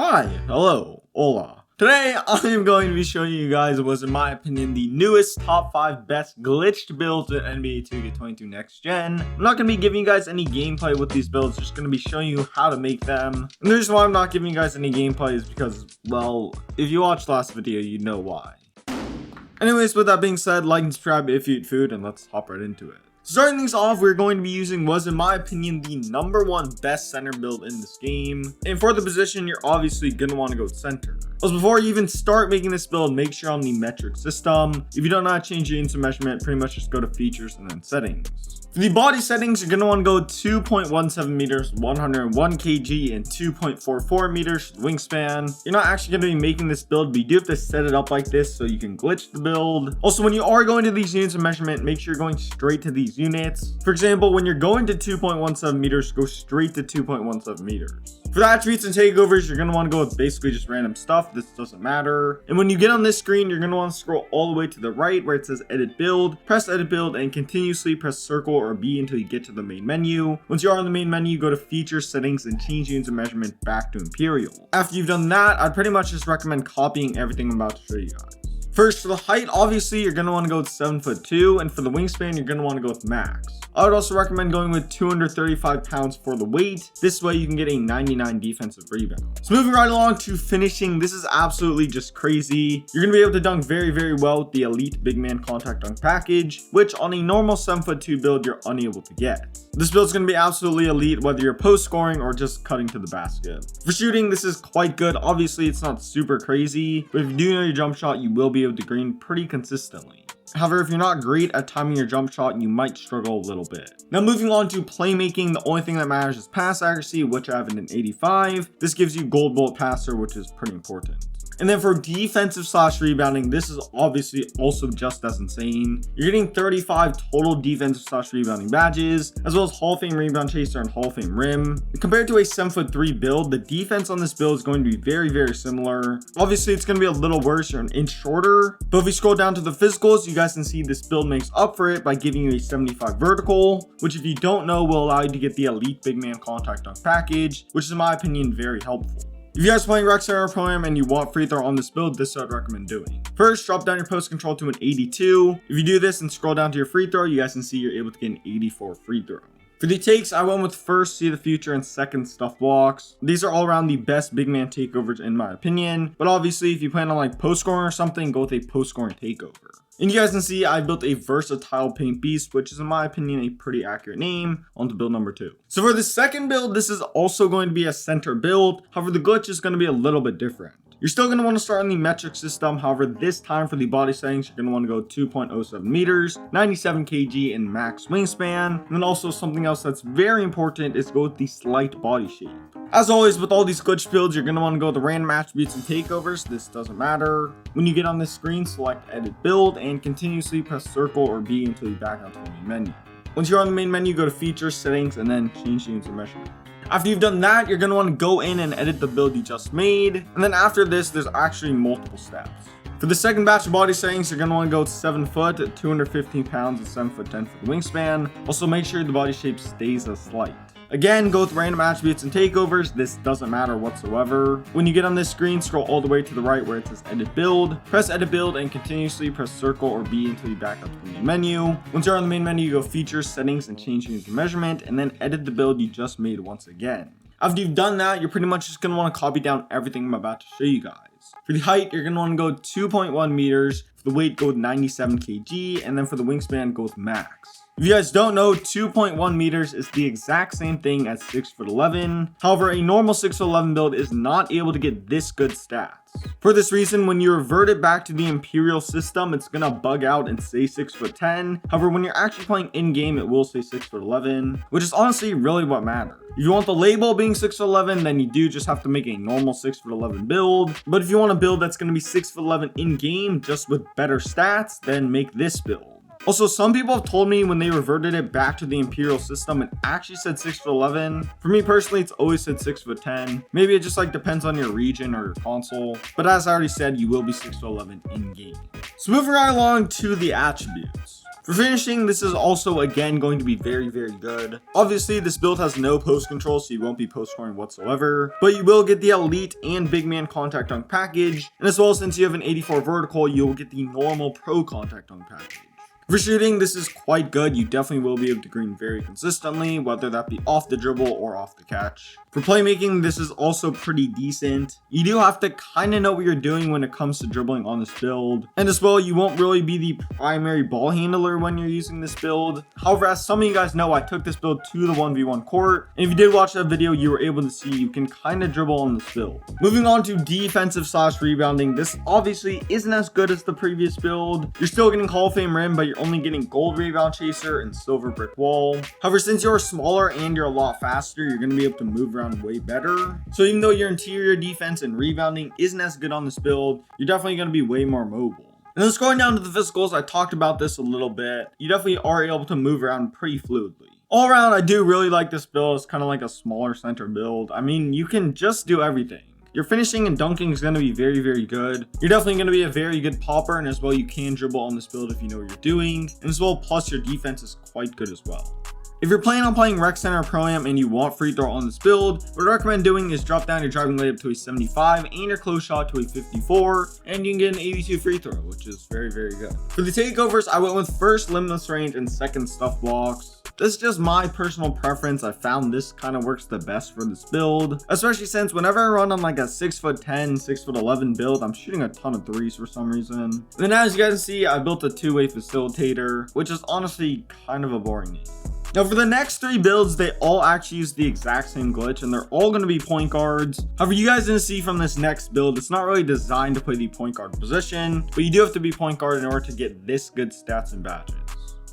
Hi, hello, hola. Today, I am going to be showing you guys what was, in my opinion, the newest top 5 best glitched builds in NBA 2K22 Next Gen. I'm not going to be giving you guys any gameplay with these builds, just going to be showing you how to make them. And the reason why I'm not giving you guys any gameplay is because, well, if you watched last video, you know why. Anyways, with that being said, like and subscribe if you eat food, and let's hop right into it. Starting things off, we're going to be using was, in my opinion, the #1 best center build in this game. And for the position, you're obviously going to want to go center. But before you even start making this build, make sure on the metric system. If you don't know how to change your instant measurement, pretty much just go to features and then settings. For the body settings, you're going to want to go 2.17 meters, 101 kg, and 2.44 meters wingspan. You're not actually going to be making this build, but you do have to set it up like this so you can glitch the build. Also, when you are going to these units of measurement, make sure you're going straight to these units. For example, when you're going to 2.17 meters, go straight to 2.17 meters. For the attributes and takeovers, you're going to want to go with basically just random stuff. This doesn't matter. And when you get on this screen, you're going to want to scroll all the way to the right where it says edit build. Press edit build and continuously press circle or B until you get to the main menu. Once you are on the main menu, go to features, settings, and change units of measurement back to imperial. After you've done that, I'd pretty much just recommend copying everything I'm about to show you guys. First, for the height, obviously you're going to want to go with 7'2", and for the wingspan, you're going to want to go with max. I would also recommend going with 235 pounds for the weight. This way you can get a 99 defensive rebound. So moving right along to finishing, this is absolutely just crazy. You're going to be able to dunk very, very well with the elite big man contact dunk package, which on a normal 7'2" build, you're unable to get. This build is going to be absolutely elite, whether you're post scoring or just cutting to the basket. For shooting, this is quite good. Obviously, it's not super crazy, but if you do know your jump shot, you will be able to green pretty consistently. However, if you're not great at timing your jump shot, you might struggle a little bit. Now moving on to playmaking, the only thing that matters is pass accuracy, which I have in an 85. This gives you gold bullet passer, which is pretty important. And then for defensive / rebounding, this is obviously also just as insane. You're getting 35 total defensive / rebounding badges, as well as Hall of Fame rebound chaser and Hall of Fame rim. Compared to a 7'3" build, the defense on this build is going to be very, very similar. Obviously, it's going to be a little worse, you're an inch shorter. But if we scroll down to the physicals, you guys can see this build makes up for it by giving you a 75 vertical, which if you don't know, will allow you to get the elite big man contact dunk package, which is in my opinion very helpful. If you guys are playing Rec Center Program and you want free throw on this build, this is what I'd recommend doing. First, drop down your post control to an 82. If you do this and scroll down to your free throw, you guys can see you're able to get an 84 free throw. For the takes, I went with first see the future and second stuff blocks. These are all around the best big man takeovers in my opinion, but obviously if you plan on like post scoring or something, go with a post scoring takeover. And you guys can see I built a versatile paint beast, which is in my opinion a pretty accurate name, onto build number 2. So for the second build, this is also going to be a center build. However, the glitch is going to be a little bit different. You're still going to want to start on the metric system. However, this time for the body settings, you're going to want to go 2.07 meters, 97 kg, and max wingspan. And then also something else that's very important is go with the slight body shape. As always, with all these glitch builds, you're going to want to go with the random attributes and takeovers. This doesn't matter. When you get on this screen, select edit build and continuously press circle or B until you back out to the main menu. Once you're on the main menu, go to features, settings, and then change units of measurement. After you've done that, you're going to want to go in and edit the build you just made. And then after this, there's actually multiple steps. For the second batch of body settings, you're going to want to go with 7 foot, 215 pounds, and 7'10" for the wingspan. Also, make sure the body shape stays as slight. Again, go with random attributes and takeovers. This doesn't matter whatsoever. When you get on this screen, scroll all the way to the right where it says edit build. Press edit build and continuously press circle or B until you back up to the main menu. Once you're on the main menu, you go features, settings, and change units of measurement, and then edit the build you just made once again. After you've done that, you're pretty much just going to want to copy down everything I'm about to show you guys. For the height, you're going to want to go 2.1 meters. For the weight, go with 97 kg, and then for the wingspan, go with max. If you guys don't know, 2.1 meters is the exact same thing as 6'11". However, a normal 6'11" build is not able to get this good stats. For this reason, when you revert it back to the Imperial system, it's gonna bug out and say 6'10". However, when you're actually playing in-game, it will say 6'11", which is honestly really what matters. If you want the label being 6'11", then you do just have to make a normal 6'11" build. But if you want a build that's gonna be 6'11" in-game, just with better stats, then make this build. Also, some people have told me when they reverted it back to the Imperial system, it actually said 6'11". For me personally, it's always said 6'10". Maybe it just like depends on your region or your console. But as I already said, you will be 6'11" in game. So moving right along to the attributes. For finishing, this is also again going to be very, very good. Obviously, this build has no post control, so you won't be post scoring whatsoever, but you will get the elite and BIGMAN contact dunk package, and as well, since you have an 84 vertical, you'll get the normal pro contact dunk package. For shooting, this is quite good. You definitely will be able to green very consistently, whether that be off the dribble or off the catch. For playmaking, this is also pretty decent. You do have to kind of know what you're doing when it comes to dribbling on this build. And as well, you won't really be the primary ball handler when you're using this build. However, as some of you guys know, I took this build to the 1v1 court. And if you did watch that video, you were able to see you can kind of dribble on this build. Moving on to defensive / rebounding, this obviously isn't as good as the previous build. You're still getting Hall of Fame rim, but you're only getting gold rebound chaser and silver brick wall. However, since you're smaller and you're a lot faster, you're going to be able to move around way better. So even though your interior defense and rebounding isn't as good on this build, you're definitely going to be way more mobile. And then going down to the physicals, I talked about this a little bit. You definitely are able to move around pretty fluidly. All around, I do really like this build. It's kind of like a smaller center build. I mean, you can just do everything. Your finishing and dunking is going to be very, very good. You're definitely going to be a very good popper, and as well, you can dribble on this build if you know what you're doing. And as well, plus your defense is quite good as well. If you're planning on playing Rec Center or Pro-Am and you want free throw on this build, what I recommend doing is drop down your driving layup to a 75 and your close shot to a 54, and you can get an 82 free throw, which is very, very good. For the takeovers, I went with first limitless range and second stuff blocks. This is just my personal preference. I found this kind of works the best for this build, especially since whenever I run on like a 6'10", 6'11" build, I'm shooting a ton of threes for some reason. And then as you guys see, I built a two-way facilitator, which is honestly kind of a boring name. Now for the next three builds, they all actually use the exact same glitch, and they're all going to be point guards. However, you guys didn't see from this next build, it's not really designed to play the point guard position, but you do have to be point guard in order to get this good stats and badges.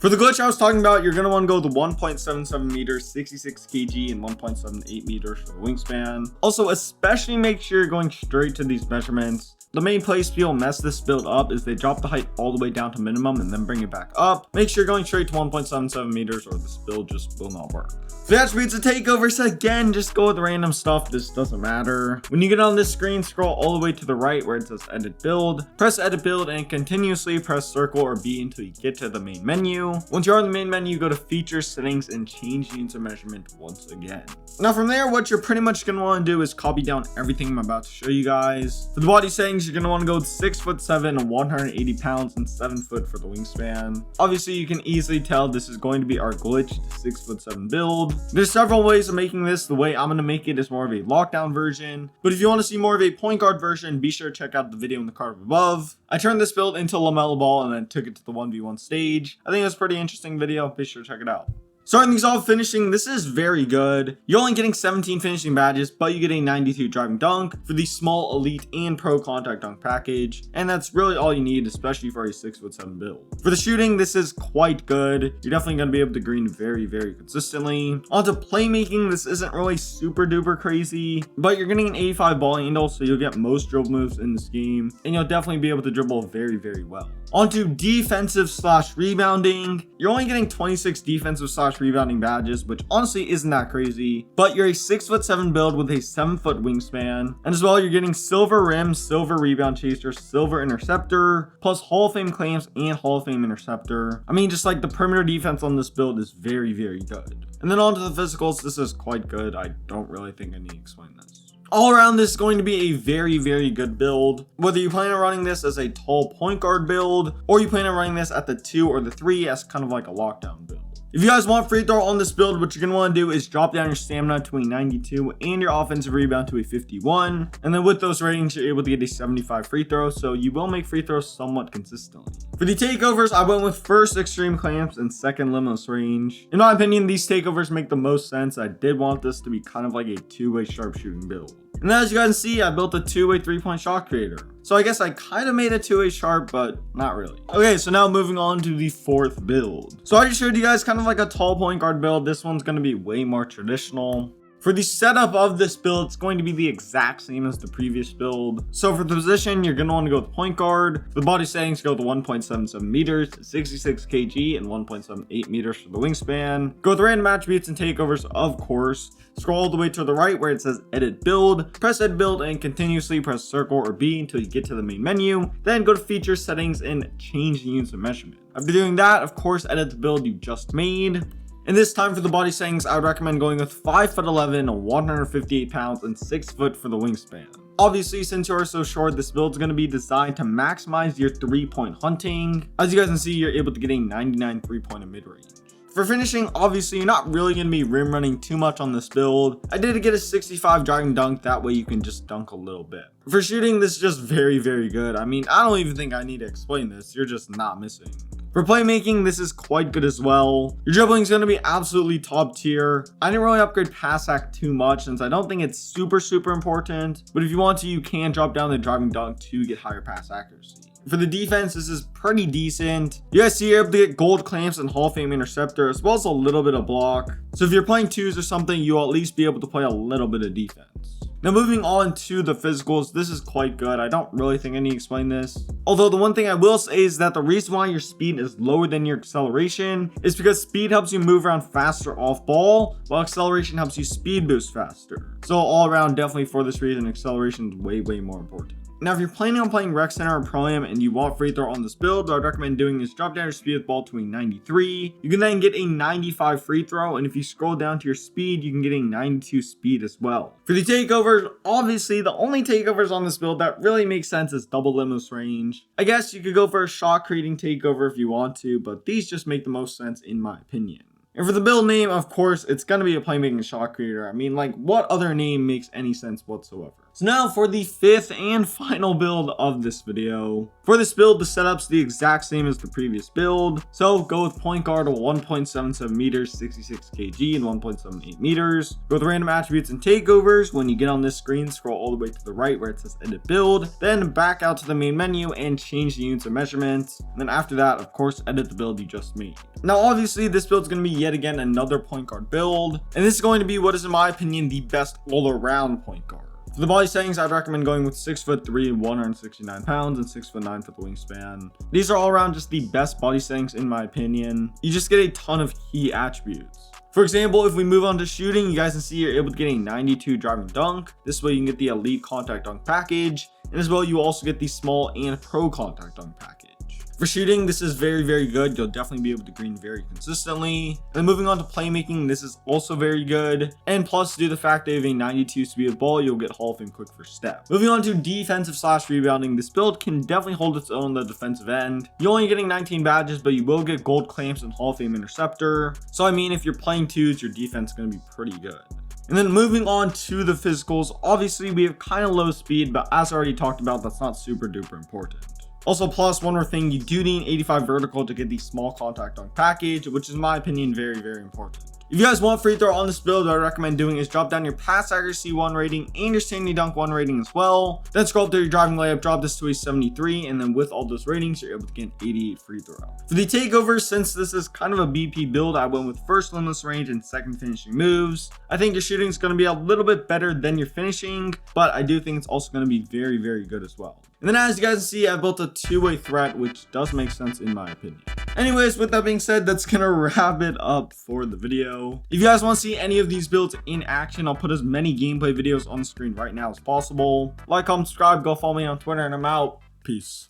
For the glitch I was talking about, you're going to want to go the 1.77 meters, 66 kg, and 1.78 meters for the wingspan. Also, especially make sure you're going straight to these measurements. The main place people mess this build up is they drop the height all the way down to minimum and then bring it back up. Make sure you're going straight to 1.77 meters or this build just will not work. For the attributes and takeovers, again, just go with random stuff. This doesn't matter. When you get on this screen, scroll all the way to the right where it says edit build. Press edit build and continuously press circle or B until you get to the main menu. Once you're on the main menu, go to features, settings, and change units of measurement once again. Now from there, what you're pretty much going to want to do is copy down everything I'm about to show you guys. For the body settings, you're going to want to go with 6'7", 180 pounds, and 7 foot for the wingspan. Obviously, you can easily tell this is going to be our glitched 6'7" build. There's several ways of making this. The way I'm going to make it is more of a lockdown version. But if you want to see more of a point guard version, be sure to check out the video in the card above. I turned this build into LaMelo Ball and then took it to the 1v1 stage. I think it was a pretty interesting video. Be sure to check it out. Starting these off finishing, this is very good. You're only getting 17 finishing badges, but you get a 92 driving dunk for the small elite and pro contact dunk package. And that's really all you need, especially for a 6'7" build. For the shooting, this is quite good. You're definitely going to be able to green very, very consistently. Onto playmaking, this isn't really super duper crazy, but you're getting an 85 ball handle, so you'll get most dribble moves in this game. And you'll definitely be able to dribble very, very well. Onto defensive / rebounding, you're only getting 26 defensive / rebounding badges, which honestly isn't that crazy, but you're a 6'7" build with a 7 foot wingspan, and as well you're getting silver rim, silver rebound chaser, silver interceptor, plus Hall of Fame clamps and Hall of Fame interceptor. I mean, just like the perimeter defense on this build is very, very good. And then onto the physicals, this is quite good. I don't really think I need to explain this. All around, this is going to be a very, very good build. Whether you plan on running this as a tall point guard build, or you plan on running this at the 2 or the 3 as kind of like a lockdown build. If you guys want free throw on this build, what you're going to want to do is drop down your stamina to a 92 and your offensive rebound to a 51. And then with those ratings, you're able to get a 75 free throw, so you will make free throws somewhat consistently. For the takeovers, I went with first extreme clamps and second limitless range. In my opinion, these takeovers make the most sense. I did want this to be kind of like a two-way sharpshooting build. And as you guys see, I built a two-way three-point shot creator. So I guess I kind of made a two-way sharp, but not really. Okay, so now moving on to the fourth build. So I just showed you guys kind of like a tall point guard build. This one's going to be way more traditional. For the setup of this build, it's going to be the exact same as the previous build. So for the position, you're going to want to go with point guard. For the body settings, go with 1.77 meters, 66 kg, and 1.78 meters for the wingspan. Go with random attributes and takeovers, of course. Scroll all the way to the right where it says edit build. Press edit build and continuously press circle or B until you get to the main menu. Then go to feature settings and change the units of measurement. After doing that, of course, edit the build you just made. And this time for the body settings, I would recommend going with 5'11", 158 pounds, and 6 foot for the wingspan. Obviously, since you are so short, this build is going to be designed to maximize your 3-point hunting. As you guys can see, you're able to get a 99 3-point mid-range. For finishing, obviously, you're not really going to be rim running too much on this build. I did get a 65 driving dunk, that way you can just dunk a little bit. For shooting, this is just very, very good. I mean, I don't even think I need to explain this. You're just not missing. For playmaking, this is quite good as well. Your dribbling is going to be absolutely top tier. I didn't really upgrade pass hack too much since I don't think it's super important. But if you want to, you can drop down the driving dunk to get higher pass accuracy. For the defense, this is pretty decent. You guys see you're able to get gold clamps and Hall of Fame interceptor, as well as a little bit of block. So if you're playing twos or something, you'll at least be able to play a little bit of defense. Now moving on to the physicals, this is quite good. I don't really think I need to explain this. Although the one thing I will say is that the reason why your speed is lower than your acceleration is because speed helps you move around faster off ball, while acceleration helps you speed boost faster. So all around, definitely for this reason, acceleration is way more important. Now, if you're planning on playing Rec Center or Pro-Am and you want free throw on this build, what I'd recommend doing is drop down your speed with ball to a 93. You can then get a 95 free throw, and if you scroll down to your speed, you can get a 92 speed as well. For the takeovers, obviously, the only takeovers on this build that really make sense is double limitless range. I guess you could go for a shot creating takeover if you want to, but these just make the most sense in my opinion. And for the build name, of course, it's going to be a playmaking shot creator. I mean, like, what other name makes any sense whatsoever? So now for the fifth and final build of this video. For this build, the setup's the exact same as the previous build. So go with point guard of 1.77 meters, 66 kg, and 1.78 meters. Go with random attributes and takeovers. When you get on this screen, scroll all the way to the right where it says edit build. Then back out to the main menu and change the units of measurements. And then after that, of course, edit the build you just made. Now, obviously, this build is going to be yet again another point guard build. And this is going to be what is, in my opinion, the best all-around point guard. For the body settings, I'd recommend going with 6'3", 169 pounds, and 6'9" for the wingspan. These are all around just the best body settings in my opinion. You just get a ton of key attributes. For example, if we move on to shooting, you guys can see you're able to get a 92 driving dunk. This way you can get the elite contact dunk package. And as well, you also get the small and pro contact dunk package. For shooting, this is very good. You'll definitely be able to green very consistently. And then moving on to playmaking, this is also very good. And plus, due to the fact they have a 92 speed of ball, you'll get Hall of Fame quick first step. Moving on to defensive / rebounding, this build can definitely hold its own on the defensive end. You're only getting 19 badges, but you will get gold clamps and Hall of Fame interceptor. So I mean, if you're playing twos, your defense is going to be pretty good. And then moving on to the physicals, obviously we have kind of low speed, but as I already talked about, that's not super duper important. Also, plus one more thing, you do need 85 vertical to get the small contact dunk package, which is in my opinion very important. If you guys want free throw on this build, what I recommend doing is drop down your pass accuracy 1 rating and your standing dunk 1 rating as well. Then scroll up to your driving layup, drop this to a 73, and then with all those ratings, you're able to get an 88 free throw. For the takeovers, since this is kind of a BP build, I went with first limitless range and second finishing moves. I think your shooting is going to be a little bit better than your finishing, but I do think it's also going to be very good as well. And then as you guys can see, I built a two-way threat, which does make sense in my opinion. Anyways, with that being said, that's gonna wrap it up for the video. If you guys want to see any of these builds in action, I'll put as many gameplay videos on the screen right now as possible. Like, comment, subscribe, go follow me on Twitter, and I'm out. Peace.